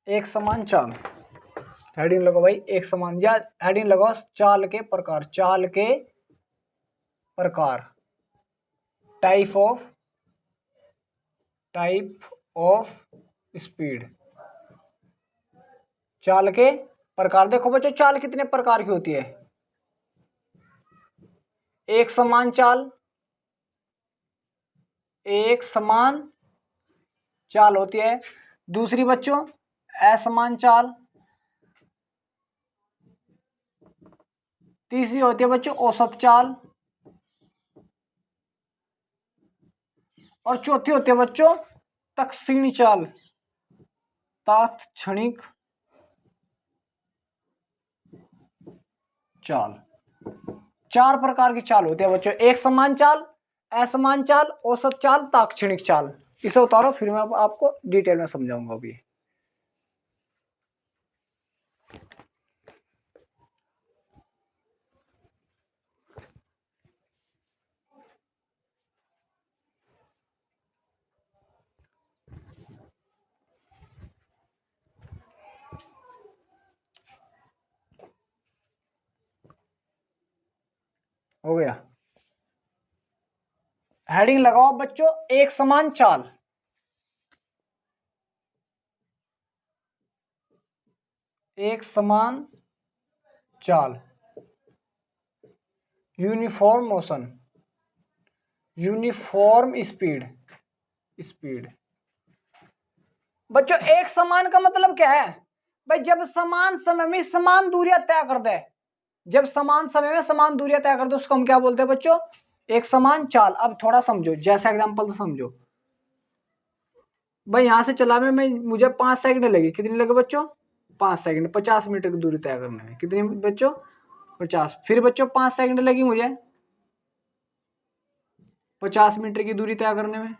एक समान चाल, हेडिंग लगाओ भाई, एक समान, या हेडिंग लगाओ चाल के प्रकार। चाल के प्रकार, टाइप ऑफ स्पीड। चाल के प्रकार, देखो बच्चों चाल कितने प्रकार की होती है, एक समान चाल, एक समान चाल होती है। दूसरी बच्चों असमान चाल। तीसरी होती है बच्चों औसत चाल। और चौथी होती है बच्चों तत्क्षणिक चाल, तात्क्षणिक चाल। चार प्रकार की चाल होती है बच्चों, एक समान चाल, असमान चाल, औसत चाल, तात्क्षणिक चाल। इसे उतारो, फिर मैं आपको डिटेल में समझाऊंगा अभी। हो गया, हेडिंग लगाओ बच्चों, एक समान चाल। एक समान चाल, यूनिफॉर्म मोशन, यूनिफॉर्म स्पीड। बच्चों एक समान का मतलब क्या है भाई, जब समान समय में समान दूरियां तय कर दे, जब समान समय में समान दूरियां तय कर दे उसको हम क्या बोलते हैं बच्चों, एक समान चाल। अब थोड़ा समझो, जैसा एग्जांपल तो समझो भाई, यहां से चला मैं मुझे 5 सेकंड लगे, कितनी लगे बच्चों, 5 सेकंड, 50 मीटर की दूरी तय करने में कितनी बच्चों, 50। फिर बच्चों 5 सेकंड लगी मुझे 50 मीटर की दूरी तय करने में।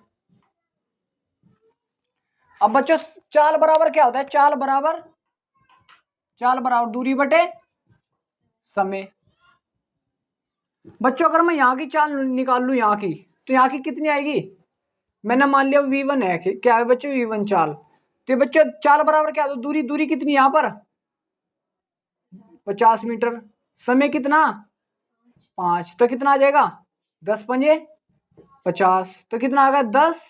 अब बच्चों चाल बराबर क्या होता है, चाल बराबर दूरी बटे समय। बच्चों अगर मैं यहाँ की चाल निकाल लूं, यहाँ की, तो यहाँ की कितनी आएगी, मैंने मान लिया v1 है, क्या है बच्चों, v1 चाल। तो बच्चों चाल बराबर क्या होता है, दूरी कितनी यहाँ पर 50 मीटर, समय कितना 5, तो कितना आ जाएगा 10 पंजे 50, तो कितना आ गया 10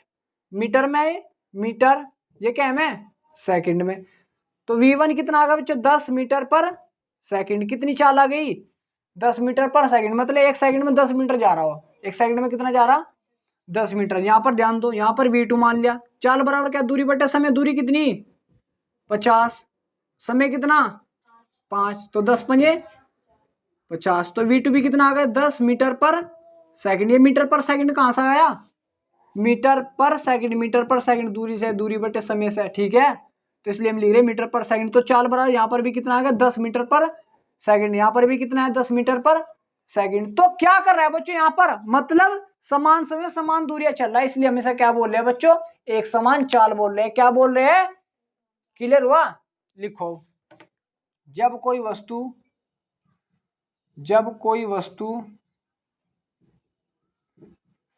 मीटर में, मीटर ये क्या है मैं सेकंड में। तो v1 कितना आ गया बच्चों 10 मीटर पर सेकंड। कितनी चाल आ गई 10 मीटर पर सेकंड, मतलब एक सेकंड में 10 मीटर जा रहा हो, एक सेकंड में कितना जा रहा 10 मीटर। यहाँ पर ध्यान दो, यहाँ पर v2 मान लिया। चाल बराबर क्या, दूरी बटे समय, दूरी कितनी 50, समय कितना 5, तो 10 पंजे 50, तो v2 भी कितना आ गया 10 मीटर पर सेकंड। ये मीटर पर सेकंड कहां से आया, मीटर पर सेकंड, मीटर पर सेकंड दूरी से, दूरी बटे समय से, ठीक है, तो इसलिए हम लिख रहे हैं मीटर पर सेकंड। तो चाल बराबर यहाँ पर भी कितना आ गया 10 मीटर पर सेकंड, यहाँ पर भी कितना है 10 मीटर पर सेकंड। तो क्या कर रहा है बच्चों यहाँ पर, मतलब समान समय समान दूरियां चल रहा है, इसलिए हमेशा क्या बोल रहे हैं बच्चों, एक समान चाल बोल रहे हैं। क्या बोल रहे हैं, क्लियर हुआ, लिखो, जब कोई वस्तु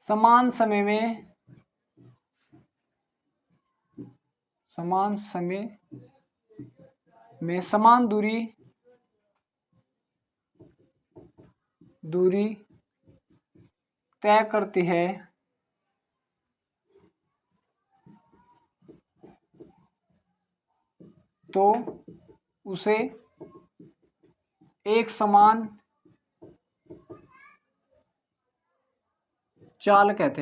समान समय में समान दूरी तय करती है, तो उसे एक समान चाल कहते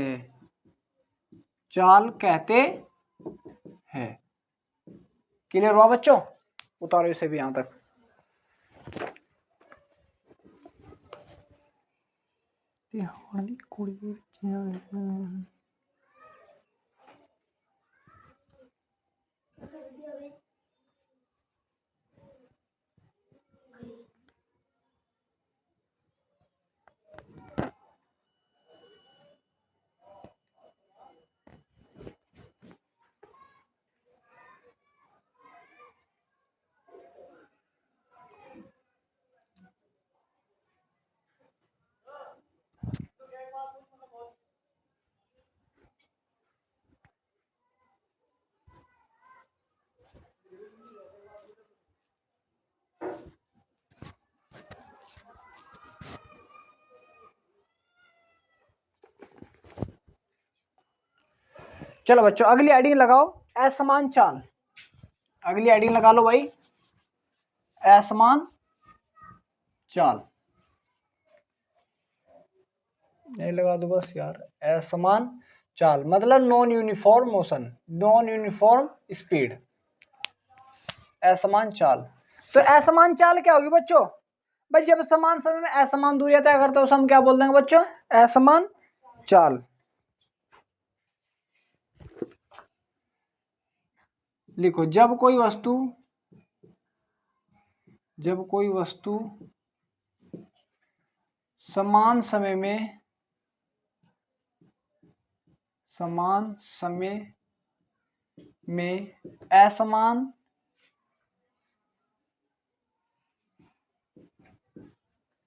हैं, क्लियर हुआ बच्चों? उतारो इसे भी यहां तक। चलो बच्चों अगली हेडिंग लगाओ, असमान चाल। अगली हेडिंग लगा लो भाई, असमान चाल। नहीं लगा दो बस यार। असमान चाल मतलब non uniform motion, non uniform speed, असमान चाल। तो असमान चाल क्या होगी बच्चों? भाई जब समान समय में असमान दूरियां तय करते हो, हम क्या बोल देंगे बच्चों? असमान चाल। लिखो, जब कोई वस्तु समान समय में असमान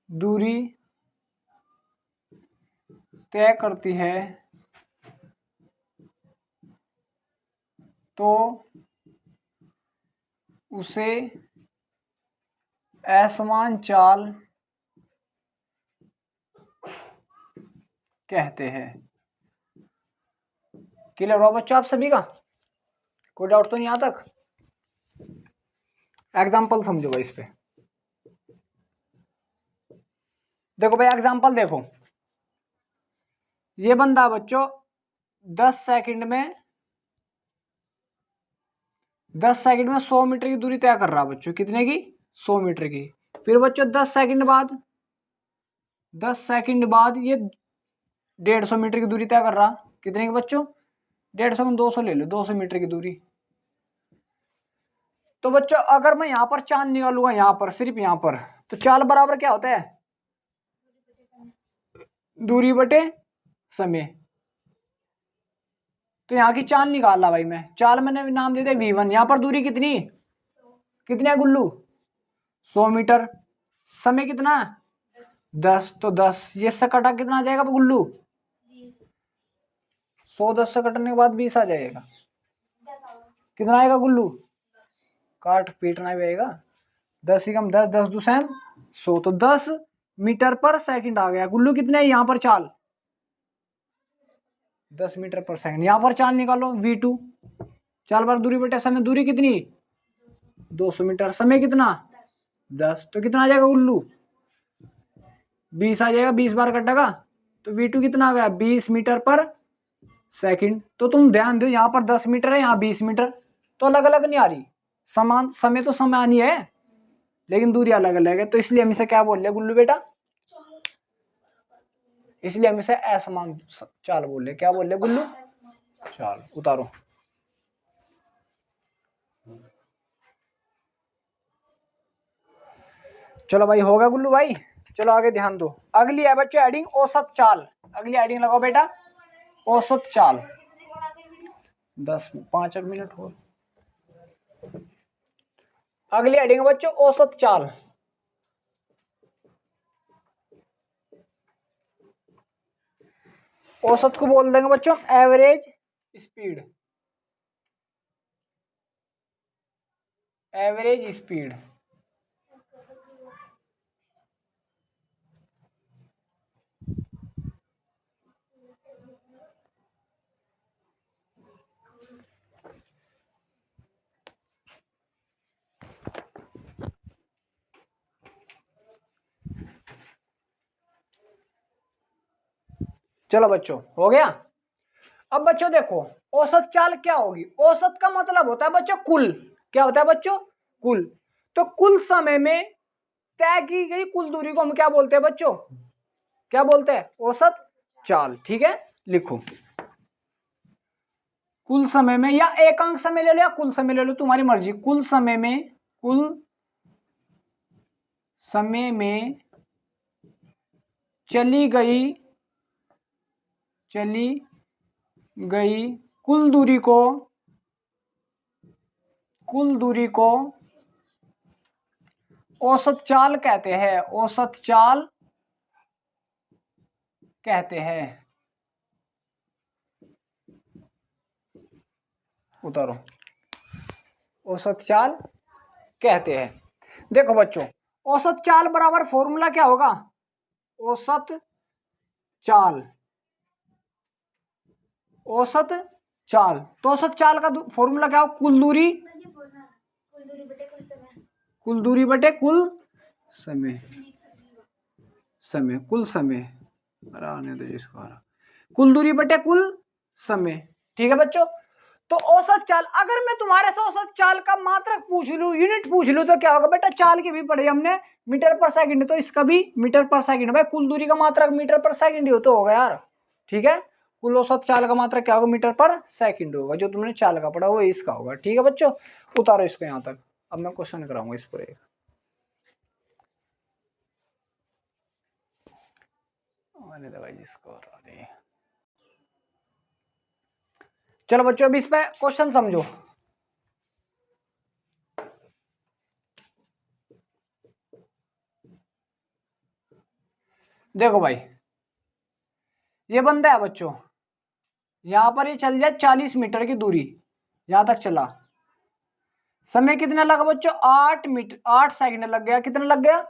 दूरी तय करती है तो उसे असमान चाल कहते हैं। क्लियर हुआ बच्चों आप सभी का? कोई डाउट तो नहीं यहां तक? एग्जाम्पल समझो भाई इस पे। देखो भाई एग्जाम्पल देखो, ये बंदा बच्चों 10 सेकंड में 100 मीटर की दूरी तय कर रहा है बच्चों। कितने की? 100 मीटर की। फिर बच्चों 10 सेकंड बाद ये 150 मीटर की दूरी तय कर रहा। कितने की बच्चों? 150 में 200 ले लो, 200 मीटर की दूरी। तो बच्चों अगर मैं यहां पर चाल निकालूंगा, यहां पर सिर्फ यहां पर, तो चाल बराबर क्या होता है? दूरी बटे समय। तो यहाँ की चाल निकाला भाई मैं, चाल मैंने नाम दे दिया V1। यहाँ पर दूरी कितनी है गुल्लू? 100 मीटर। समय कितना? 10। तो 10 ये से कटा कितना आ जाएगा गुल्लू? 100 10 से कटने के बाद 20 आ जाएगा। कितना आएगा गुल्लू? काट पीटना भी आएगा। 10 ही कम 10, 10 दूसरा 100। तो 10 मीटर पर सेकंड आ गया गुल्लू। कितने यहाँ पर चाल? 10 मीटर पर सेकंड। यहाँ पर चाल निकालो V2। चाल बार दूरी बटे समय, दूरी कितनी? 200 मीटर। समय कितना? 10। तो कितना आ जाएगा गुल्लू? 20 आ जाएगा। 20 बार कटेगा तो V2 कितना आ गया? 20 मीटर पर सेकंड। तो तुम ध्यान दो, यहाँ पर 10 मीटर है, यहाँ 20 मीटर, तो अलग अलग नहीं आ रही। समान समय तो समान ही है, लेकिन दूरी अलग अलग है। तो इसलिए हम इसे क्या बोल रहे गुल्लू बेटा? इसलिए हम इसे असमान चाल बोल रहे। क्या बोल रहे गुल्लू? चाल। उतारो। चलो भाई होगा गुल्लू भाई। चलो आगे ध्यान दो। अगली है बच्चों हेडिंग औसत चाल। अगली हेडिंग लगाओ बेटा, औसत चाल। 5 मिनट हो। अगली हेडिंग बच्चों औसत चाल। औसत को बोल देंगे बच्चों एवरेज स्पीड। Average speed. चलो बच्चों हो गया। अब बच्चों देखो औसत चाल क्या होगी? औसत का मतलब होता है बच्चों कुल। क्या होता है बच्चों? कुल। तो कुल समय में तय की गई कुल दूरी को हम क्या बोलते हैं बच्चों? क्या बोलते हैं? औसत चाल। ठीक है, लिखो कुल समय में, या एकांक समय ले लो या कुल समय ले लो, तुम्हारी मर्जी। कुल समय में चली गई कुल दूरी को औसत चाल कहते हैं। औसत चाल कहते हैं। उतारो। औसत चाल कहते हैं। देखो बच्चों, औसत चाल बराबर फॉर्मूला क्या होगा? औसत चाल। औसत चाल, तो औसत चाल का फॉर्मूला क्या हो? कुल दूरी बटे कुल समय। कुल समय, आने दो जिसको, कुल दूरी बटे कुल समय। ठीक है बच्चों, तो औसत चाल, अगर मैं तुम्हारे से औसत चाल का मात्रक पूछ लूं, यूनिट पूछ लूं, तो क्या होगा बेटा? चाल की भी पढ़ी हमने मीटर पर सेकंड, तो इसका भी मीटर पर सेकंड। भाई कुल दूरी का मात्रक मीटर पर सेकंड ही हो तो होगा यार। ठीक है, कुल औसत चाल का मात्रक क्या होगा? मीटर पर सेकंड होगा। जो तुमने चाल का पढ़ा वो इसका होगा। ठीक है बच्चों, उतारो इसको यहां तक। अब मैं क्वेश्चन कराऊंगा इस पर एक। चलो बच्चों, अभी इस पे क्वेश्चन समझो। देखो भाई, ये बंदा है बच्चों, यहां पर ये चल जाए 40 मीटर की दूरी, यहां तक चला। समय कितना लगा बच्चों? 8 सेकंड लग गया। कितना लग गया?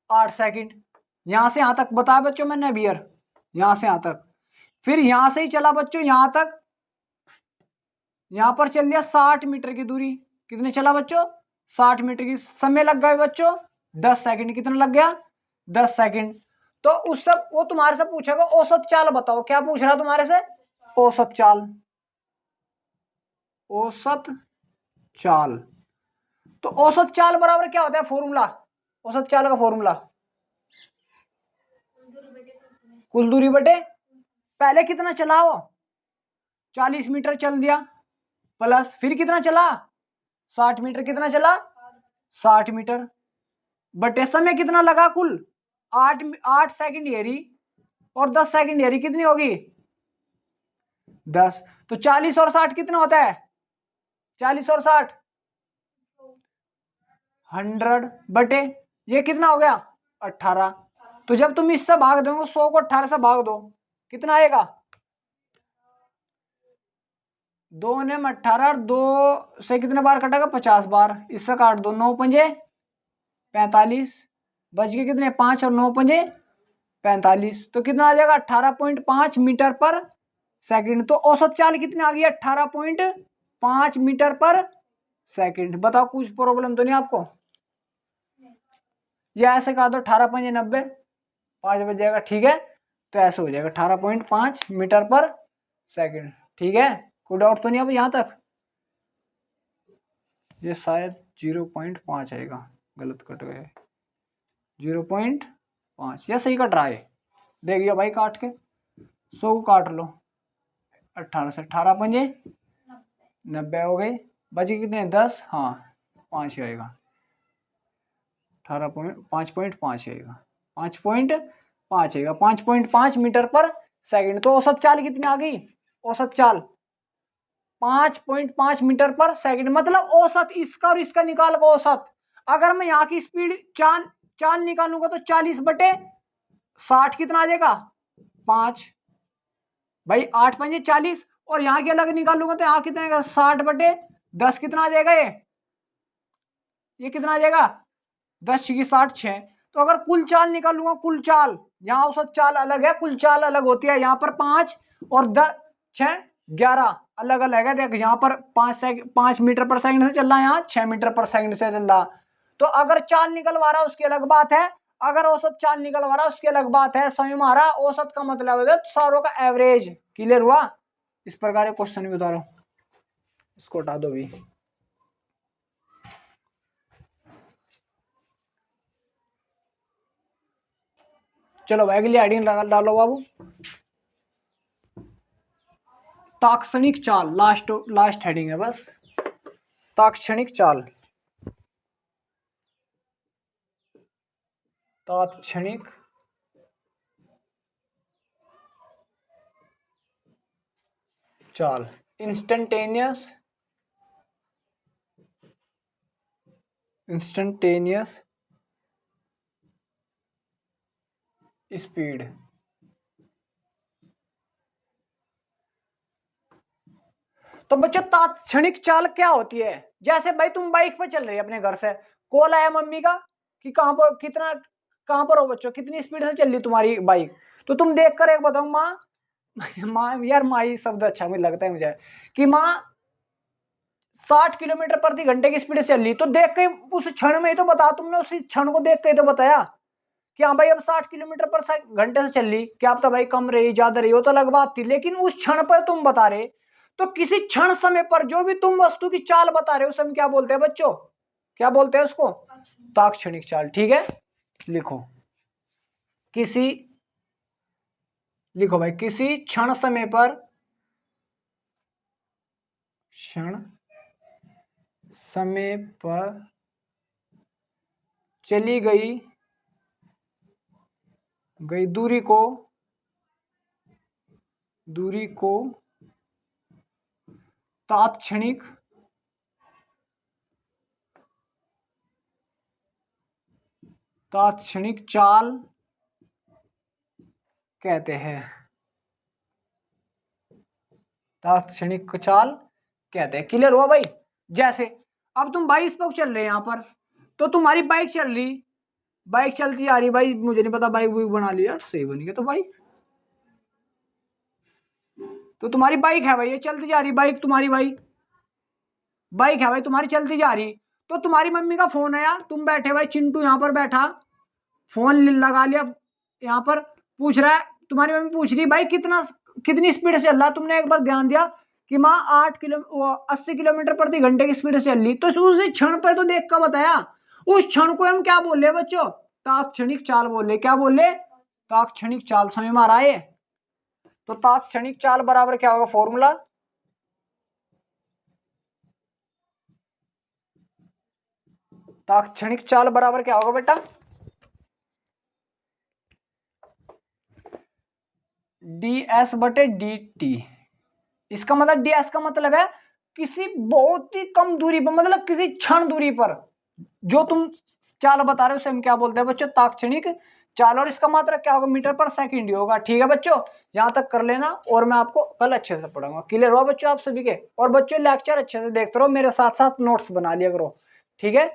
8 सेकंड। यहां से यहां तक बताया बच्चों मैंने बियर, यहां से यहां तक। फिर यहां से ही चला बच्चों यहां तक, यहां पर चल दिया 60 मीटर की दूरी। कितने चला बच्चों? 60 मीटर की। समय लग गया बच्चों 10 सेकंड। कितना लग गया? 10 सेकंड। तो उस सब वो तुम्हारे से पूछेगा औसत चाल बताओ। क्या पूछ रहा तुम्हारे से? औसत चाल। औसत चाल, तो औसत चाल बराबर क्या होता है फॉर्मूला? औसत चाल का फॉर्मूला कुल दूरी बटे, पहले कितना चला वो? 40 मीटर चल दिया, प्लस फिर कितना चला? 60 मीटर। कितना चला? 60 मीटर बटे समय कितना लगा कुल? 8 सेकंड एरी और 10 सेकंड एरी। कितनी होगी? 10। तो 40 और 60 कितना होता है? 40 और 60 100 बटे ये कितना हो गया? 18। तो जब तुम इससे भाग दोगे 100 को 18 से भाग दो, कितना आएगा? 2 ने 18, 2 से कितने बार कटेगा? 50 बार। इससे काट दो, 9 पंजे 45, बच गए कितने? 5 और 9 पंजे 45। तो कितना आ जाएगा? 18.5 मीटर पर सेकंड। तो औसत चाल कितनी आ गई? 18.5 मीटर पर सेकंड। बताओ कुछ प्रॉब्लम तो नहीं आपको? या ऐसे कहा दो 18.90, 5 बज जाएगा। ठीक है, तो ऐसे हो जाएगा 18.5 मीटर पर सेकंड। ठीक है, कोई डाउट तो नहीं अब यहां तक? ये शायद 0.5 आएगा, गलत कट गए। 0.5 या सही कट रहा है? देखिए भाई काट के 100 को काट लो, 18 से 18 पंजे 90 हो गए। बचे कितने? 10। हाँ 5 ही आएगा, 5.5 आएगा, 5.5 आएगा, 5.5 मीटर पर सेकंड। तो औसत चाल कितनी आ गई? औसत चाल 5.5 मीटर पर सेकंड। मतलब औसत इसका और इसका निकाल को औसत। अगर मैं यहाँ की स्पीड चाल निकालूंगा तो 40 बटे 60 कितना आ जाएगा? 5। भाई 8 पंजे 40, और यहाँ की अलग निकालूंगा तो यहाँ कितना आएगा? 60 बटे 10। कितना आ जाएगा ये कितना आ जाएगा? 10 की 60 6। तो अगर कुल चाल निकालूंगा, कुल चाल, यहाँ औसत चाल अलग है, कुल चाल अलग होती है। यहाँ पर 5 और 10 6 11 अलग अलग है। देख यहाँ पर 5 मीटर पर सेकंड से चल रहा है, यहाँ 6 मीटर पर सेकंड से चल रहा। तो अगर चाल निकलवा रहा है उसकी अलग बात है, अगर औसत चाल निकलवा रहा है उसकी अलग बात है। समय हमारा औसत का मतलब है सारों का एवरेज। क्लियर हुआ? इस प्रकार के क्वेश्चन भी बता रहा हूं, इसको हटा दो भी। चलो भाई अगली हेडिंग डालो बाबू। तात्क्षणिक चाल, लास्ट हेडिंग है बस। तात्क्षणिक चाल, तात्क्षणिक चाल, इंस्टेंटेनियस स्पीड। तो बच्चों तात्क्षणिक चाल क्या होती है? जैसे भाई तुम बाइक पे चल रही है अपने घर से, कॉल आया मम्मी का कि कहां पर हो बच्चों, कितनी स्पीड से चल रही तुम्हारी बाइक। तो तुम देख कर एक बताओ माँ, माँ यार माँ ही शब्द अच्छा मुझे लगता है मुझे, कि माँ 60 किलोमीटर प्रति घंटे की स्पीड से चल रही, तो देख के उस क्षण में ही तो बता, तुमने उसी क्षण को देख के तो बताया कि हाँ भाई अब 60 किलोमीटर पर घंटे से चल रही, क्या पता भाई कम रही ज्यादा रही, वो तो अलग बात थी, लेकिन उस क्षण पर तुम बता रहे। तो किसी क्षण समय पर जो भी तुम वस्तु की चाल बता रहे हो उसे हम क्या बोलते हैं बच्चों? क्या बोलते हैं उसको? तात्क्षणिक चाल। ठीक है, लिखो भाई किसी क्षण समय पर चली गई दूरी को तात्क्षणिक चाल कहते हैं। तात्क्षणिक चाल कहते हैं। क्लियर हुआ भाई? जैसे अब तुम बाइक पर चल रहे हैं यहां पर, तो तुम्हारी बाइक चल रही, बाइक चलती आ रही भाई, मुझे नहीं पता बाइक बना ली यार, सही बनी है तो बाइक, तो तुम्हारी बाइक है भाई, ये चलती जा रही बाइक, तुम्हारी बाइक है भाई तुम्हारी चलती जा रही। तो तुम्हारी मम्मी का फोन आया, तुम बैठे भाई, चिंटू यहां पर बैठा, फोन लगा लिया यहां पर, पूछ रहा है, तुम्हारी मम्मी पूछ रही भाई कितनी स्पीड से चल रहा है। तुमने एक बार ध्यान दिया कि माँ 80 किलोमीटर प्रति घंटे की स्पीड से चल रही, तो उस क्षण पर तो देख कर बताया। उस क्षण को हम क्या बोल रहे बच्चों? तात्क्षणिक चाल बोल रहे। क्या बोल रहे? तात्क्षणिक चाल। समझ में आ रहा है? तो तात्क्षणिक चाल बराबर क्या होगा फॉर्मूला? तात्क्षणिक चाल बराबर क्या होगा बेटा? ds बटे dt। इसका मतलब ds का मतलब है किसी बहुत ही कम दूरी पर, मतलब किसी क्षण दूरी पर जो तुम चाल बता रहे हो उसे हम क्या बोलते हैं बच्चों? तात्क्षणिक चाल। और इसका मात्रा क्या होगा? मीटर पर सेकंड ही होगा। ठीक है बच्चों, यहां तक कर लेना, और मैं आपको कल अच्छे से पढ़ाऊंगा। क्लियर हुआ बच्चों आप सभी के? और बच्चों लेक्चर अच्छे से देखते रहो, मेरे साथ साथ नोट्स बना लिया करो। ठीक है।